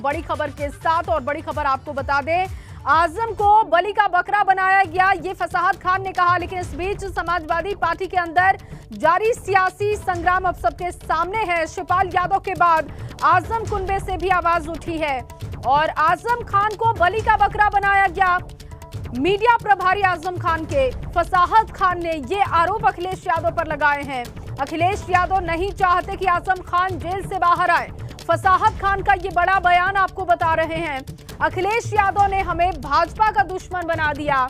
बड़ी खबर के साथ और बड़ी खबर आपको बता दें, आजम को बलि का बकरा बनाया गया, ये फसाहत खान ने कहा। लेकिन इस बीच समाजवादी पार्टी के अंदर जारी सियासी संग्राम अब सबके सामने है। शिवपाल यादव के बाद आजम कुनबे से भी आवाज उठी है और आजम खान को बलि का बकरा बनाया गया। मीडिया प्रभारी आजम खान के फसाहत खान ने ये आरोप अखिलेश यादव पर लगाए हैं। अखिलेश यादव नहीं चाहते कि आजम खान जेल से बाहर आए। फसाहत खान का ये बड़ा बयान आपको बता रहे हैं। अखिलेश यादव ने हमें भाजपा का दुश्मन बना दिया,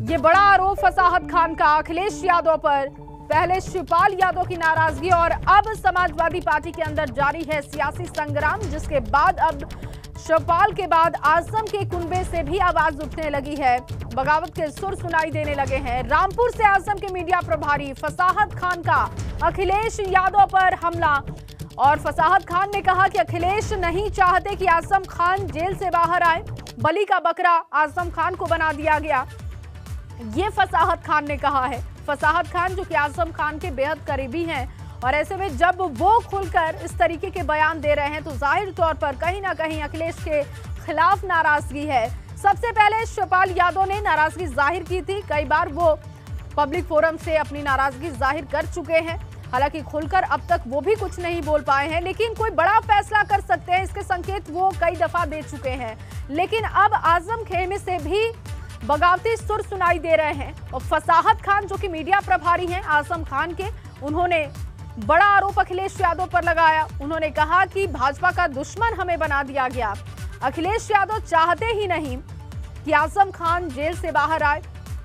ये बड़ा आरोप फसाहत खान का अखिलेश यादव पर। पहले शिवपाल यादव की नाराजगी और अब समाजवादी पार्टी के अंदर जारी है सियासी संग्राम, जिसके बाद अब शिवपाल के बाद आजम के कुनबे से भी आवाज उठने लगी है। बगावत के सुर सुनाई देने लगे हैं। रामपुर से आजम के मीडिया प्रभारी फसाहत खान का अखिलेश यादव पर हमला और फसाहत खान ने कहा कि अखिलेश नहीं चाहते कि आजम खान जेल से बाहर आए। बलि का बकरा आजम खान को बना दिया गया, ये फसाहत खान ने कहा है। फसाहत खान जो कि आजम खान के बेहद करीबी हैं और ऐसे में जब वो खुलकर इस तरीके के बयान दे रहे हैं तो जाहिर तौर पर कहीं ना कहीं अखिलेश के खिलाफ नाराजगी है। सबसे पहले शिवपाल यादव ने नाराजगी जाहिर की थी, कई बार वो पब्लिक फोरम से अपनी नाराजगी जाहिर कर चुके हैं। हालांकि खुलकर अब तक वो भी कुछ नहीं बोल पाए हैं, लेकिन कोई बड़ा फैसला कर सकते हैं इसके संकेत वो कई दफा दे चुके हैं। लेकिन अब आजम खेमे से भी बगावती सुर सुनाई दे रहे हैं और फसाहत खान जो कि मीडिया प्रभारी हैं आजम खान के, उन्होंने बड़ा आरोप अखिलेश यादव पर लगाया। उन्होंने कहा कि भाजपा का दुश्मन हमें बना दिया गया। अखिलेश यादव चाहते ही नहीं कि आजम खान जेल से बाहर आए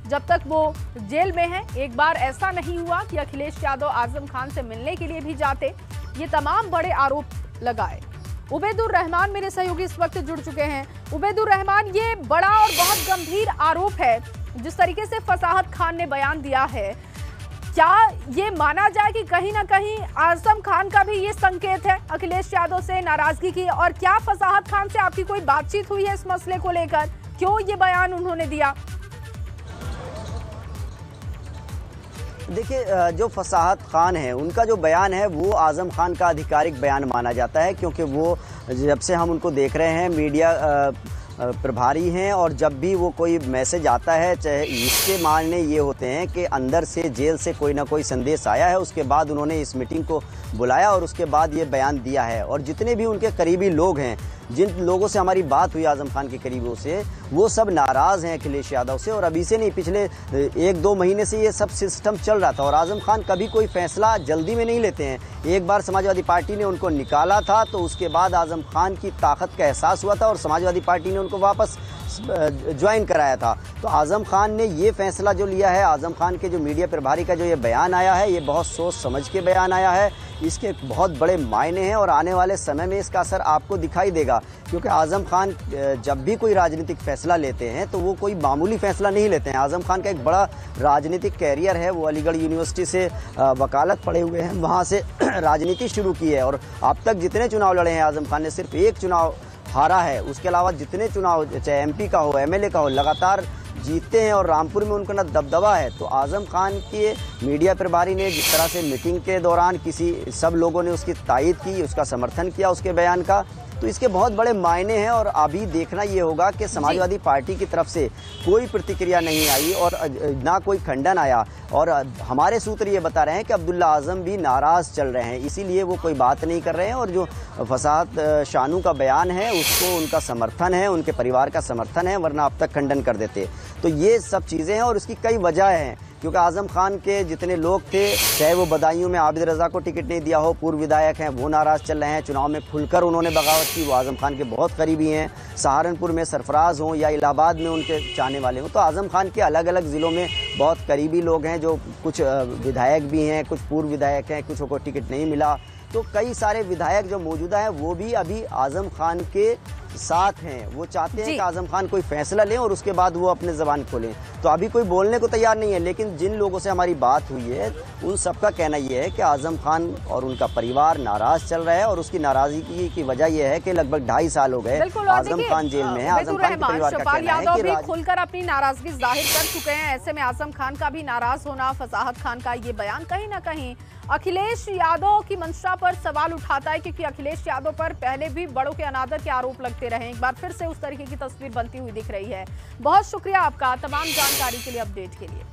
जब तक वो जेल में है। एक बार ऐसा नहीं हुआ कि अखिलेश यादव आजम खान से मिलने के लिए भी जाते। ये तमाम बड़े आरोप लगाए। उबैदुर रहमान मेरे सहयोगी इस वक्त जुड़ चुके हैं। उबैदुर रहमान, ये बड़ा और बहुत गंभीर आरोप है जिस तरीके से फसाहत खान ने बयान दिया है। क्या ये माना जाए कि कहीं ना कहीं आजम खान का भी ये संकेत है अखिलेश यादव से नाराजगी की? और क्या फसाहत खान से आपकी कोई बातचीत हुई है इस मसले को लेकर? क्यों ये बयान उन्होंने दिया? देखिए, जो फसाहत खान है उनका जो बयान है वो आज़म खान का आधिकारिक बयान माना जाता है, क्योंकि वो जब से हम उनको देख रहे हैं मीडिया प्रभारी हैं और जब भी वो कोई मैसेज आता है, चाहे इसके मानने ये होते हैं कि अंदर से जेल से कोई ना कोई संदेश आया है, उसके बाद उन्होंने इस मीटिंग को बुलाया और उसके बाद ये बयान दिया है। और जितने भी उनके करीबी लोग हैं, जिन लोगों से हमारी बात हुई आज़म खान के करीबों से, वो सब नाराज़ हैं अखिलेश यादव से। और अभी से नहीं, पिछले 1-2 महीने से ये सब सिस्टम चल रहा था और आज़म खान कभी कोई फैसला जल्दी में नहीं लेते हैं। एक बार समाजवादी पार्टी ने उनको निकाला था तो उसके बाद आज़म खान की ताकत का एहसास हुआ था और समाजवादी पार्टी ने उनको वापस ज्वाइन कराया था। तो आज़म खान ने ये फैसला जो लिया है, आज़म खान के जो मीडिया प्रभारी का जो ये बयान आया है, ये बहुत सोच समझ के बयान आया है। इसके बहुत बड़े मायने हैं और आने वाले समय में इसका असर आपको दिखाई देगा, क्योंकि आज़म खान जब भी कोई राजनीतिक फैसला लेते हैं तो वो कोई मामूली फैसला नहीं लेते हैं। आज़म खान का एक बड़ा राजनीतिक कैरियर है, वो अलीगढ़ यूनिवर्सिटी से वकालत पढ़े हुए हैं, वहाँ से राजनीति शुरू की है और अब तक जितने चुनाव लड़े हैं आज़म खान ने सिर्फ एक चुनाव हारा है। उसके अलावा जितने चुनाव, चाहे एमपी का हो, एमएलए का हो, लगातार जीतते हैं और रामपुर में उनका ना दबदबा है। तो आज़म खान के मीडिया प्रभारी ने जिस तरह से मीटिंग के दौरान सब लोगों ने उसकी तायद की, उसका समर्थन किया उसके बयान का, तो इसके बहुत बड़े मायने हैं। और अभी देखना ये होगा कि समाजवादी पार्टी की तरफ से कोई प्रतिक्रिया नहीं आई और ना कोई खंडन आया। और हमारे सूत्र ये बता रहे हैं कि अब्दुल्ला आज़म भी नाराज़ चल रहे हैं, इसीलिए वो कोई बात नहीं कर रहे हैं। और जो फसाहत शानू का बयान है उसको उनका समर्थन है, उनके परिवार का समर्थन है, वरना अब तक खंडन कर देते। तो ये सब चीज़ें हैं और इसकी कई वजह हैं, क्योंकि आज़म खान के जितने लोग थे, चाहे वो बदायूं में आबिद रज़ा को टिकट नहीं दिया हो, पूर्व विधायक हैं, वो नाराज़ चल रहे हैं। चुनाव में खुलकर उन्होंने बगावत की, वो आज़म खान के बहुत करीबी हैं। सहारनपुर में सरफराज हों या इलाहाबाद में उनके चाहने वाले हों, तो आज़म खान के अलग अलग ज़िलों में बहुत करीबी लोग हैं, जो कुछ विधायक भी हैं, कुछ पूर्व विधायक हैं, कुछ को टिकट नहीं मिला। तो कई सारे विधायक जो मौजूदा हैं वो भी अभी आज़म खान के साथ हैं, वो चाहते हैं कि आजम खान कोई फैसला लें और उसके बाद वो अपने ज़बान खोलें। तो अभी कोई बोलने को तैयार नहीं है, लेकिन जिन लोगों से हमारी बात हुई है उन सबका कहना यह है कि आजम खान और उनका परिवार नाराज चल रहा है और उसकी नाराजगी की वजह यह है कि लगभग 2.5 साल हो गए आजम खान जेल में है। आजम खान के परिवार का कहना है कि भी खुलकर अपनी नाराजगी जाहिर कर चुके हैं। ऐसे में आजम खान का भी नाराज होना, फसाहत खान का ये बयान कहीं ना कहीं अखिलेश यादव की मंशा पर सवाल उठाता है, क्योंकि अखिलेश यादव पर पहले भी बड़ों के अनादर के आरोप लगते रहे। एक बार फिर से उस तरीके की तस्वीर बनती हुई दिख रही है। बहुत शुक्रिया आपका तमाम जानकारी के लिए, अपडेट के लिए।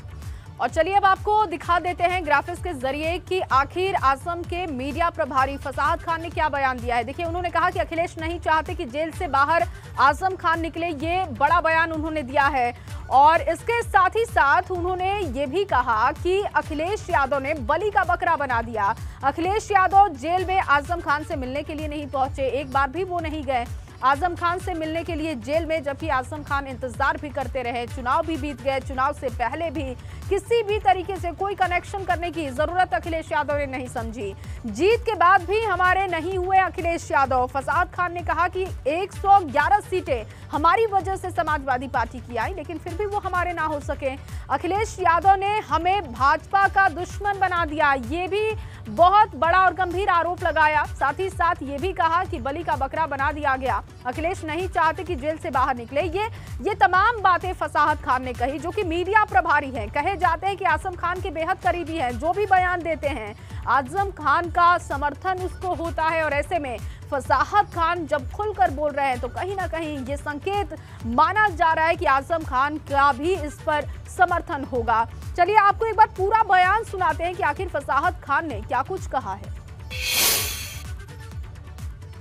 और चलिए अब आपको दिखा देते हैं ग्राफिक्स के जरिए कि आखिर आजम के मीडिया प्रभारी फसाहत खान ने क्या बयान दिया है। देखिए, उन्होंने कहा कि अखिलेश नहीं चाहते कि जेल से बाहर आजम खान निकले, ये बड़ा बयान उन्होंने दिया है। और इसके साथ ही साथ उन्होंने ये भी कहा कि अखिलेश यादव ने बलि का बकरा बना दिया। अखिलेश यादव जेल में आजम खान से मिलने के लिए नहीं पहुंचे, एक बार भी वो नहीं गए आजम खान से मिलने के लिए जेल में, जबकि आजम खान इंतजार भी करते रहे। चुनाव भी बीत गए, चुनाव से पहले भी किसी भी तरीके से कोई कनेक्शन करने की जरूरत अखिलेश यादव ने नहीं समझी। जीत के बाद भी हमारे नहीं हुए अखिलेश यादव। फसाहत खान ने कहा कि 111 सीटें हमारी वजह से समाजवादी पार्टी की आई, लेकिन फिर भी वो हमारे ना हो सके। अखिलेश यादव ने हमें भाजपा का दुश्मन बना दिया, ये भी बहुत बड़ा और गंभीर आरोप लगाया। साथ ही साथ ये भी कहा कि बलि का बकरा बना दिया गया, अखिलेश नहीं चाहते कि जेल से बाहर निकले। ये तमाम बातें फसाहत खान ने कही, जो कि मीडिया प्रभारी हैं। कहे जाते हैं कि आजम खान के बेहद करीबी हैं, जो भी बयान देते हैं आजम खान का समर्थन उसको होता है। और ऐसे में फसाहत खान जब खुलकर बोल रहे हैं तो कहीं ना कहीं ये संकेत माना जा रहा है कि आजम खान का भी इस पर समर्थन होगा। चलिए आपको एक बार पूरा बयान सुनाते हैं कि आखिर फसाहत खान ने क्या कुछ कहा है।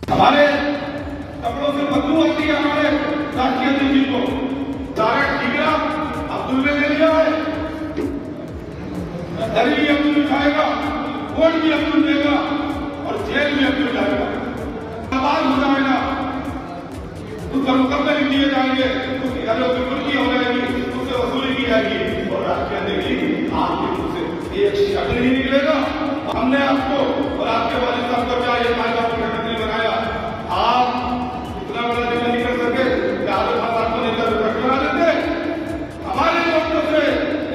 हमारे कपड़ों से बदबू आती है, हमारे राष्ट्रीय जी को डायरेक्ट टिकरा अब्दुल ने ले लिया है। दरी भी अब्दुल उठाएगा, वोट भी अब्दुल देगा और जेल में अब्दुल जाएगा। आवाज उठाएगा, उसका मुकदमे भी दिए जाएंगे, उसकी बिल्कुल की हो जाएगी, उससे वसूली की जाएगी और राष्ट्रीय देखिए आपके से एक शब्द नहीं निकलेगा। हमने आपको और आपके वालिद साहब को क्या ये फायदा मुख्यमंत्री बनाया, आप इतना बड़ा दिन नहीं कर सके कि आजम खान को नेता विपक्ष बना देते। हमारे वोटों से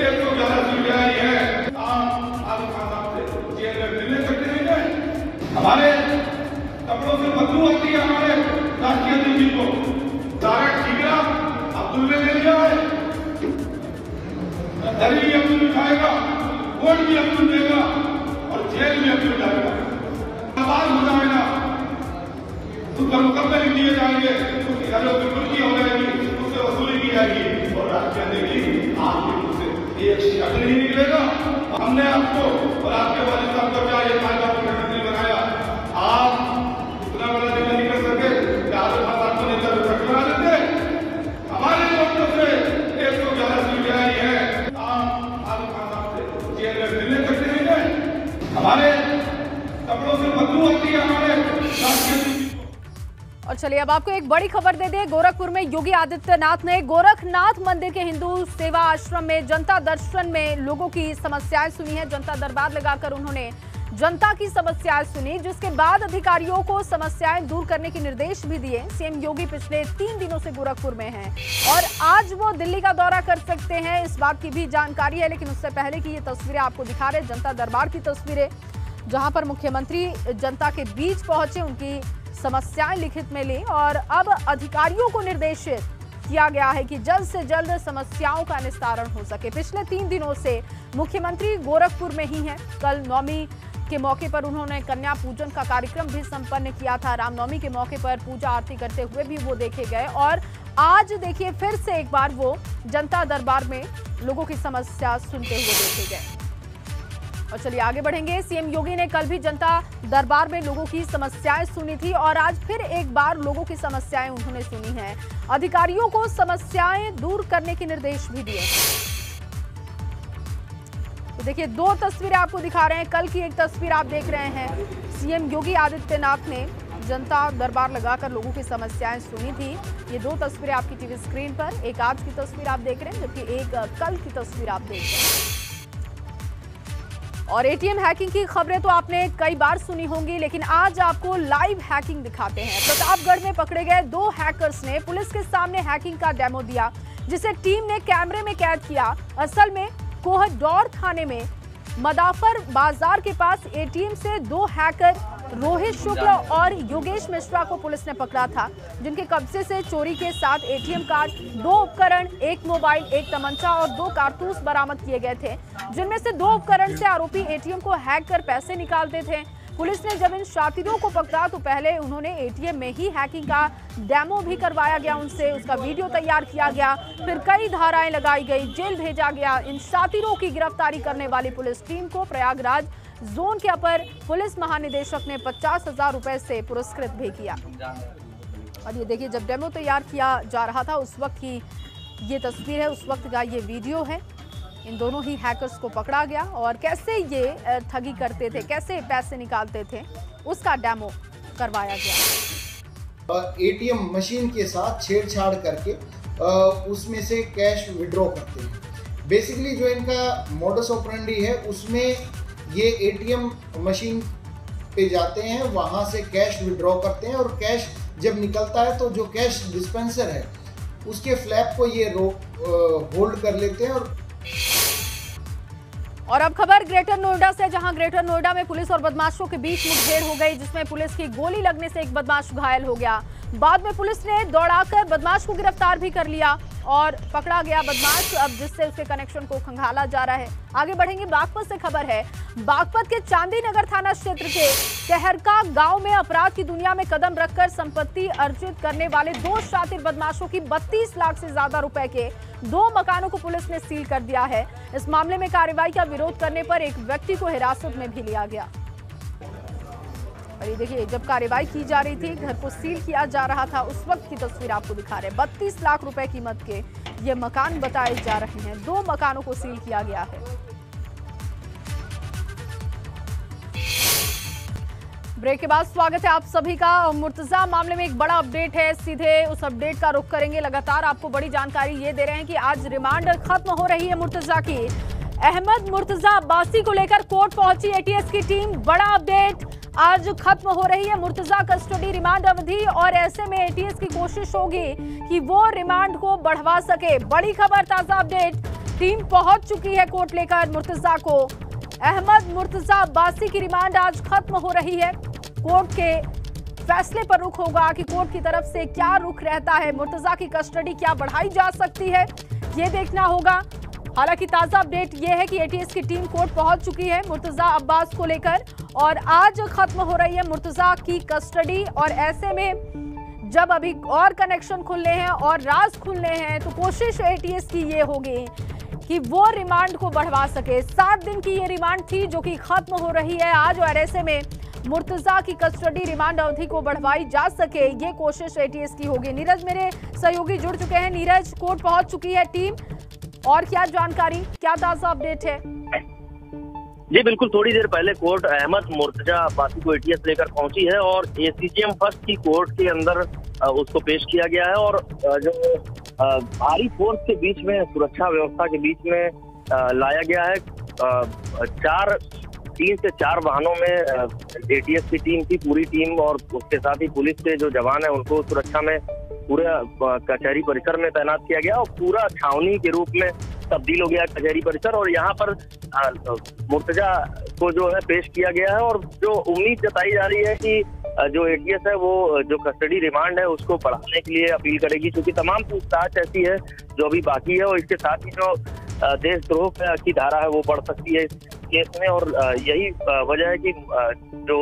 111 सीटें आई है, आप आजम खान साहब से जेल में मिलने सकते हैं। हमारे कपड़ों से बदबू आती है, हमारे राष्ट्रीय जी को डायरेक्ट टिकरा अब्दुल ने ले लिया है। दरी भी अब्दुल उठाएगा, वोट भी अब्दुल देगा और जेल में अब्दुल जाएगा। आवाज उठाएगा, उसका मुकदमे भी दिए जाएंगे, उसकी बिल्कुल की हो जाएगी, उससे वसूली की जाएगी और राष्ट्रीय देखिए आपके से एक शब्द नहीं निकलेगा। हमने आपको और आपके वालिद साहब को क्या ये फायदा मुख्यमंत्री बनाया, आप इतना बड़ा दिन नहीं कर सके कि आजम खान को नेता विपक्ष बना देते। हमारे वोटों से 111 सीटें आई है, आप आजम खान साहब से जेल में मिलने सकते हैं। हमारे कपड़ों से बदबू आती है, हमारे राष्ट्रीय। और चलिए अब आपको एक बड़ी खबर दे दें। गोरखपुर में योगी आदित्यनाथ ने गोरखनाथ मंदिर के हिंदू सेवा आश्रम में जनता दर्शन में लोगों की समस्याएं सुनी है। जनता दरबार लगाकर उन्होंने जनता की समस्याएं सुनी, जिसके बाद अधिकारियों को समस्याएं दूर करने के निर्देश भी दिए। सीएम योगी पिछले 3 दिनों से गोरखपुर में हैं और आज वो दिल्ली का दौरा कर सकते हैं, इस बात की भी जानकारी है। लेकिन उससे पहले की ये तस्वीरें आपको दिखा रहे जनता दरबार की तस्वीरें, जहां पर मुख्यमंत्री जनता के बीच पहुंचे, उनकी समस्याएं लिखित में ली और अब अधिकारियों को निर्देशित किया गया है कि जल्द से जल्द समस्याओं का निस्तारण हो सके। पिछले 3 दिनों से मुख्यमंत्री गोरखपुर में ही हैं। कल नवमी के मौके पर उन्होंने कन्या पूजन का कार्यक्रम भी संपन्न किया था। रामनवमी के मौके पर पूजा आरती करते हुए भी वो देखे गए और आज देखिए फिर से एक बार वो जनता दरबार में लोगों की समस्या सुनते हुए देखे गए। और चलिए आगे बढ़ेंगे। सीएम योगी ने कल भी जनता दरबार में लोगों की समस्याएं सुनी थी और आज फिर एक बार लोगों की समस्याएं उन्होंने सुनी हैं। अधिकारियों को समस्याएं दूर करने के निर्देश भी दिए। तो देखिए 2 तस्वीरें आपको दिखा रहे हैं। कल की एक तस्वीर आप देख रहे हैं, सीएम योगी आदित्यनाथ ने जनता दरबार लगाकर लोगों की समस्याएं सुनी थी। ये 2 तस्वीरें आपकी टीवी स्क्रीन पर, एक आज की तस्वीर आप देख रहे हैं जबकि एक कल की तस्वीर आप देख रहे हैं। और एटीएम हैकिंग की खबरें तो आपने कई बार सुनी होंगी, लेकिन आज आपको लाइव हैकिंग दिखाते हैं। प्रतापगढ़ में पकड़े गए 2 हैकर्स ने पुलिस के सामने हैकिंग का डेमो दिया, जिसे टीम ने कैमरे में कैद किया। असल में कोहडौर थाने में मदाफर बाजार के पास एटीएम से 2 हैकर रोहित शुक्ला और योगेश मिश्रा को पुलिस ने पकड़ा था, जिनके कब्जे से चोरी के साथ एटीएम कार्ड, 2 उपकरण, 1 मोबाइल, 1 तमंचा और 2 कारतूस बरामद किए गए थे, जिनमें से 2 उपकरण से आरोपी एटीएम को हैक कर पैसे निकालते थे। पुलिस ने जब इन शातिरों को पकड़ा तो पहले उन्होंने एटीएम में ही हैकिंग का डेमो भी करवाया गया उनसे, उसका वीडियो तैयार किया गया, फिर कई धाराएं लगाई गई, जेल भेजा गया। इन शातिरों की गिरफ्तारी करने वाली पुलिस टीम को प्रयागराज जोन के अपर पुलिस महानिदेशक ने 50,000 रुपए से पुरस्कृत भी किया। और ये देखिए, जब डेमो तैयार किया जा रहा था उस वक्त की ये तस्वीर है, उस वक्त का ये वीडियो है। इन दोनों ही हैकर्स को पकड़ा गया और कैसे ये ठगी करते थे, कैसे पैसे निकालते थे, उसका डेमो करवाया गया। एटीएम मशीन के साथ छेड़छाड़ करके उसमें से कैश विड्रॉ करते हैं। बेसिकली जो इनका मोडस ऑपरेंडी है उसमें ये एटीएम मशीन पे जाते हैं, वहाँ से कैश विड्रॉ करते हैं और कैश जब निकलता है तो जो कैश डिस्पेंसर है उसके फ्लैप को ये होल्ड कर लेते हैं। और अब खबर ग्रेटर नोएडा से, जहां ग्रेटर नोएडा में पुलिस और बदमाशों के बीच मुठभेड़ हो गई, जिसमें पुलिस की गोली लगने से एक बदमाश घायल हो गया। बाद में पुलिस ने दौड़ाकर बदमाश को गिरफ्तार भी कर लिया और पकड़ा गया बदमाश, अब जिससे उसके कनेक्शन को खंगाला जा रहा है। आगे बढ़ेंगे, बागपत से खबर है। बागपत के चांदी नगर थाना क्षेत्र के कहरका गांव में अपराध की दुनिया में कदम रखकर संपत्ति अर्जित करने वाले 2 शातिर बदमाशों की 32 लाख से ज्यादा रुपए के 2 मकानों को पुलिस ने सील कर दिया है। इस मामले में कार्रवाई का विरोध करने पर एक व्यक्ति को हिरासत में भी लिया गया। और ये देखिए, जब कार्रवाई की जा रही थी, घर को सील किया जा रहा था, उस वक्त की तस्वीर आपको दिखा रहे हैं। 32 लाख रुपए कीमत के ये मकान बताए जा रहे हैं। 2 मकानों को सील किया गया है। ब्रेक के बाद स्वागत है आप सभी का। मुर्तजा मामले में एक बड़ा अपडेट है, सीधे उस अपडेट का रुख करेंगे। लगातार आपको बड़ी जानकारी ये दे रहे हैं कि आज रिमांड खत्म हो रही है मुर्तजा की। अहमद मुर्तजा अब्बासी को लेकर कोर्ट पहुंची एटीएस की टीम। बड़ा अपडेट, आज खत्म हो रही है मुर्तजा कस्टडी रिमांड अवधि और ऐसे में एटीएस की कोशिश होगी कि वो रिमांड को बढ़वा सके। बड़ी खबर, ताजा अपडेट, टीम पहुंच चुकी है कोर्ट लेकर मुर्तजा को। अहमद मुर्तजा अब्बासी की रिमांड आज खत्म हो रही है। कोर्ट के फैसले पर रुख होगा कि कोर्ट की तरफ से क्या रुख रहता है, मुर्तजा की कस्टडी क्या बढ़ाई जा सकती है, ये देखना होगा। हालांकि ताजा अपडेट ये है कि एटीएस की टीम कोर्ट पहुंच चुकी है मुर्तजा अब्बास को लेकर और आज खत्म हो रही है मुर्तजा की कस्टडी। और ऐसे में जब अभी और कनेक्शन खुलने हैं और राज खुलने हैं तो कोशिश एटीएस की ये होगी कि वो रिमांड को बढ़वा सके। 7 दिन की ये रिमांड थी जो कि खत्म हो रही है आज, और ऐसे में मुर्तजा की कस्टडी रिमांड अवधि को बढ़वाई जा सके, ये कोशिश एटीएस की होगी। नीरज मेरे सहयोगी जुड़ चुके हैं। नीरज, कोर्ट पहुंच चुकी है टीम, और क्या जानकारी, क्या ताजा अपडेट है? जी बिल्कुल, थोड़ी देर पहले कोर्ट अहमद मुर्तजा अब्बासी को एटीएस लेकर पहुंची है और एसीजेएम फर्स्ट की कोर्ट के अंदर उसको पेश किया गया है। और जो भारी फोर्स के बीच में, सुरक्षा व्यवस्था के बीच में लाया गया है। 3 से 4 वाहनों में एटीएस की टीम की पूरी टीम और उसके साथ ही पुलिस के जो जवान है उनको सुरक्षा में पूरा कचहरी परिसर में तैनात किया गया और पूरा छावनी के रूप में तब्दील हो गया कचहरी परिसर। और यहाँ पर मुर्तजा को जो है पेश किया गया है और जो उम्मीद जताई जा रही है कि जो एटीएस है वो जो कस्टडी रिमांड है उसको बढ़ाने के लिए अपील करेगी, क्योंकि तमाम पूछताछ ऐसी है जो अभी बाकी है और इसके साथ ही जो देशद्रोह की धारा है वो बढ़ सकती है इस केस में। और यही वजह है कि जो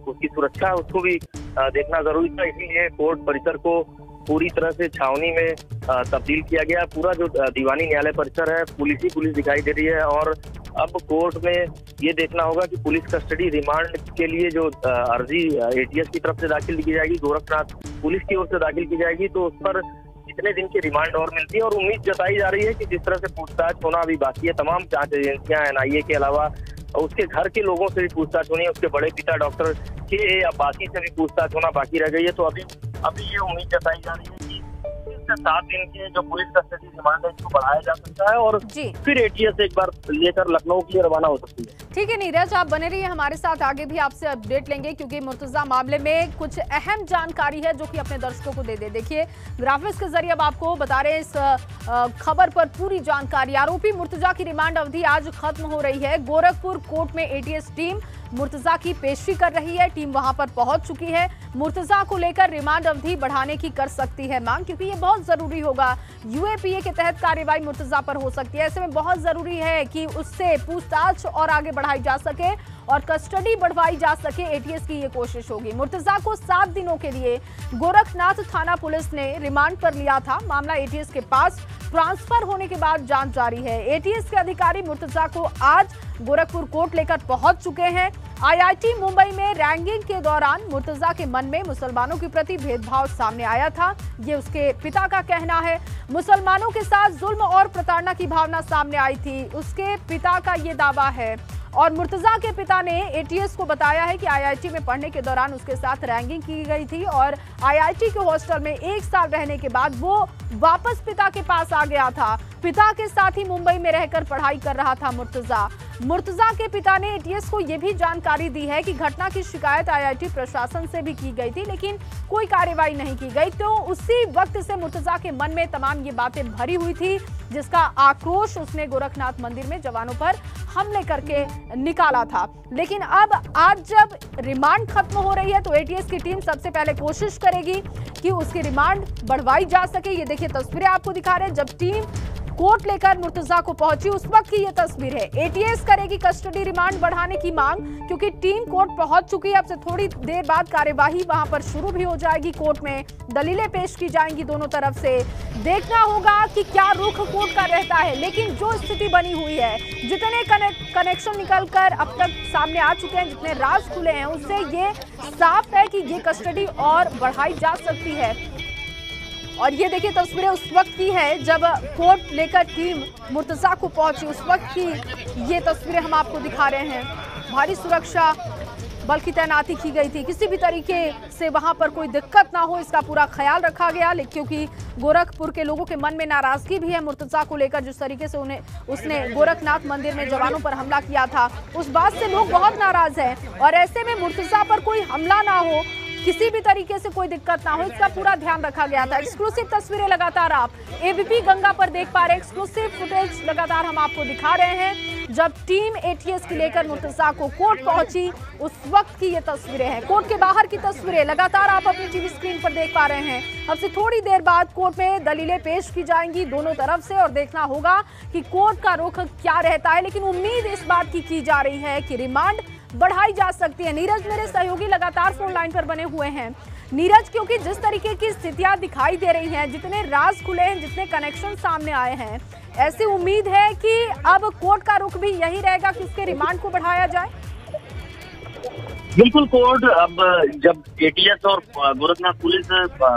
उसकी सुरक्षा है उसको भी देखना जरूरी था, इसीलिए कोर्ट परिसर को पूरी तरह से छावनी में तब्दील किया गया। पूरा जो दीवानी न्यायालय परिसर है पुलिस ही पुलिस दिखाई दे रही है और अब कोर्ट में ये देखना होगा कि पुलिस कस्टडी रिमांड के लिए जो अर्जी एटीएस की तरफ से दाखिल की जाएगी, गोरखनाथ पुलिस की ओर से दाखिल की जाएगी, तो उस पर कितने दिन की रिमांड और मिलती है। और उम्मीद जताई जा रही है कि जिस तरह से पूछताछ होना अभी बाकी है, तमाम जांच एजेंसियां एनआईए के अलावा उसके घर के लोगों से भी पूछताछ होनी है, उसके बड़े पिता डॉक्टर के अब्बासी से भी पूछताछ होना बाकी रह गई है। तो अभी ये उम्मीद जताई जा रही है कि से 7 दिन की जो पुलिस कस्टडी रिमांड है इसको बढ़ाया जा सकता है और फिर एटीएस एक बार लेकर लखनऊ के लिए रवाना हो सकती है। ठीक है नीरज, आप बने रहिए हमारे साथ, आगे भी आपसे अपडेट लेंगे क्योंकि मुर्तजा मामले में कुछ अहम जानकारी है जो कि अपने दर्शकों को दे दे। देखिए ग्राफिक्स के जरिए अब आपको बता रहे हैं इस खबर पर पूरी जानकारी। आरोपी मुर्तजा की रिमांड अवधि आज खत्म हो रही है। गोरखपुर कोर्ट में एटीएस टीम मुर्तजा की पेशी कर रही है। टीम वहां पर पहुंच चुकी है। मुर्तजा को लेकर रिमांड अवधि बढ़ाने की कर सकती है मांग, क्योंकि ये बहुत जरूरी होगा। यूएपीए के तहत कार्रवाई मुर्तजा पर हो सकती है। ऐसे में बहुत जरूरी है कि उससे पूछताछ और आगे बढ़ाई जा सके और कस्टडी बढ़वाई जा सके। एटीएस की ये कोशिश होगी। मुर्तजा को 7 दिनों के लिए गोरखनाथ थाना पुलिस ने रिमांड पर लिया था। मामला एटीएस के पास ट्रांसफर होने के बाद जांच जारी है। एटीएस के अधिकारी मुर्तजा को आज गोरखपुर कोर्ट लेकर पहुंच चुके हैं। आईआईटी मुंबई में रैंकिंग के दौरान मुर्तजा के मन में मुसलमानों के प्रति भेदभाव सामने आया था, ये उसके पिता का कहना है। मुसलमानों के साथ जुल्म और प्रताड़ना की भावना सामने आई थी, उसके पिता का ये दावा है। और मुर्तजा के पिता ने एटीएस को बताया है कि आईआईटी में पढ़ने के दौरान उसके साथ रैंकिंग की गई थी और आईआईटी के हॉस्टल में 1 साल रहने के बाद वो वापस पिता के पास आ गया था। पिता के साथ ही मुंबई में रहकर पढ़ाई कर रहा था मुर्तजा के पिता ने एटीएस को यह भी जानकारी दी है कि घटना की शिकायत आईआईटी प्रशासन से भी की गई थी, लेकिन कोई कार्रवाई नहीं की गई। तो उसी वक्त से मुर्तजा के मन में तमाम ये बातें भरी हुई थी, जिसका आक्रोश उसने गोरखनाथ मंदिर में जवानों पर हमले करके निकाला था। लेकिन अब आज जब रिमांड खत्म हो रही है तो एटीएस की टीम सबसे पहले कोशिश करेगी कि उसकी रिमांड बढ़वाई जा सके। ये देखिए तस्वीरें आपको दिखा रहे हैं, जब टीम कोर्ट लेकर मुर्तजा को पहुंची उस वक्त की ये तस्वीर है। एटीएस करेगी कस्टडी रिमांड बढ़ाने की मांग, क्योंकि टीम कोर्ट पहुंच चुकी है। अब से थोड़ी देर बाद कार्यवाही वहां पर शुरू भी हो जाएगी। कोर्ट में दलीलें पेश की जाएंगी दोनों तरफ से। देखना होगा कि क्या रुख कोर्ट का रहता है, लेकिन जो स्थिति बनी हुई है, जितने कनेक्शन निकलकर अब तक सामने आ चुके हैं, जितने राज खुले हैं, उससे ये साफ है कि ये कस्टडी और बढ़ाई जा सकती है। और ये देखिए तस्वीरें उस वक्त की है जब कोर्ट लेकर टीम मुर्तजा को पहुंची, उस वक्त की ये तस्वीरें हम आपको दिखा रहे हैं। भारी सुरक्षा बल की तैनाती की गई थी, किसी भी तरीके से वहां पर कोई दिक्कत ना हो इसका पूरा ख्याल रखा गया। क्योंकि गोरखपुर के लोगों के मन में नाराजगी भी है मुर्तजा को लेकर, जिस तरीके से उसने गोरखनाथ मंदिर में जवानों पर हमला किया था, उस बात से लोग बहुत नाराज हैं। और ऐसे में मुर्तजा पर कोई हमला ना हो, किसी भी तरीके से कोई दिक्कत ना हो, इसका पूरा ध्यान रखा गया था। एक्सक्लूसिव तस्वीरें लगातार आप एबीपी गंगा पर देख पा रहे हैं। एक्सक्लूसिव फुटेज लगातार हम आपको दिखा रहे हैं। जब टीम एटीएस की लेकर मुर्तजा को कोर्ट पहुंची उस वक्त की ये तस्वीरें हैं। कोर्ट के बाहर की तस्वीरें लगातार आप अपनी टीवी स्क्रीन पर देख पा रहे हैं। अब से थोड़ी देर बाद कोर्ट में दलीलें पेश की जाएंगी दोनों तरफ से और देखना होगा कि कोर्ट का रुख क्या रहता है। लेकिन उम्मीद इस बात की जा रही है कि रिमांड बढ़ाई जा सकती है। नीरज मेरे सहयोगी लगातार फोन लाइन पर बने हुए हैं। नीरज, क्योंकि जिस तरीके की स्थितियां दिखाई दे रही हैं, जितने राज खुले हैं, जितने कनेक्शन सामने आए हैं, ऐसी उम्मीद है कि अब कोर्ट का रुख भी यही रहेगा कि उसके रिमांड को बढ़ाया जाए। बिल्कुल, कोर्ट अब जब एटीएस और गोरखनाथ पुलिस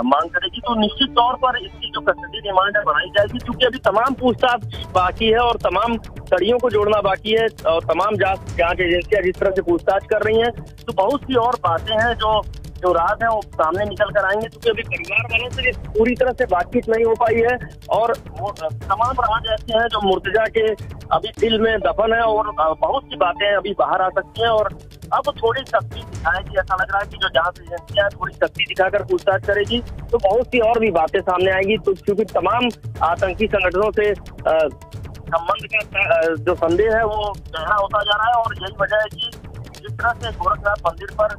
मांग करेगी तो निश्चित तौर पर इसकी जो कस्टडी रिमांड है बढ़ाई जाएगी, क्योंकि अभी तमाम पूछताछ बाकी है और तमाम कड़ियों को जोड़ना बाकी है और तमाम जांच एजेंसियां जिस तरह से पूछताछ कर रही हैं, तो बहुत सी और बातें हैं जो राज है वो सामने निकल कर आएंगे, क्योंकि अभी परिवार वालों से पूरी तरह से बातचीत नहीं हो पाई है और तमाम राज ऐसे हैं जो मुर्तजा के अभी दिल में दफन है और बहुत सी बातें अभी बाहर आ सकती हैं। और अब थोड़ी सख्ती दिखाएगी, ऐसा लग रहा है कि जो जांच एजेंसियां थोड़ी सख्ती दिखाकर पूछताछ करेगी तो बहुत सी और भी बातें सामने आएंगी। तो क्योंकि तमाम आतंकी संगठनों से संबंध का जो संदेह है वो गहरा होता जा रहा है और यही वजह है कि जिस तरह से गोरखनाथ मंदिर पर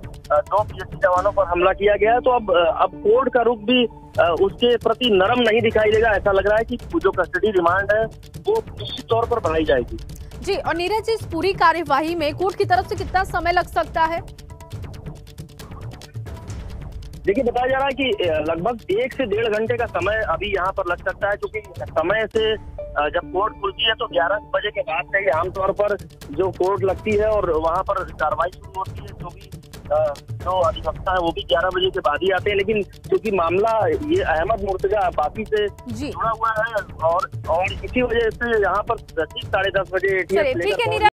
2 पीएसी जवानों पर हमला किया गया है, तो अब कोर्ट का रुख भी उसके प्रति नरम नहीं दिखाई देगा। ऐसा लग रहा है कि जो कस्टडी रिमांड है वो निश्चित तौर पर बढ़ाई जाएगी। जी, और नीरज, इस पूरी कार्यवाही में कोर्ट की तरफ से कितना समय लग सकता है? देखिए, बताया जा रहा है कि लगभग 1 से 1.5 घंटे का समय अभी यहाँ पर लग सकता है, क्योंकि समय से जब कोर्ट खुलती है तो 11 बजे के बाद से ही आमतौर पर जो कोर्ट लगती है और वहाँ पर कार्रवाई शुरू होती है। जो अधिवक्ता है वो भी 11 बजे के बाद ही आते हैं, लेकिन क्योंकि मामला ये अहमद मुर्तजा बाकी से जुड़ा हुआ है और इसी वजह से यहाँ पर ठीक 10:30 बजे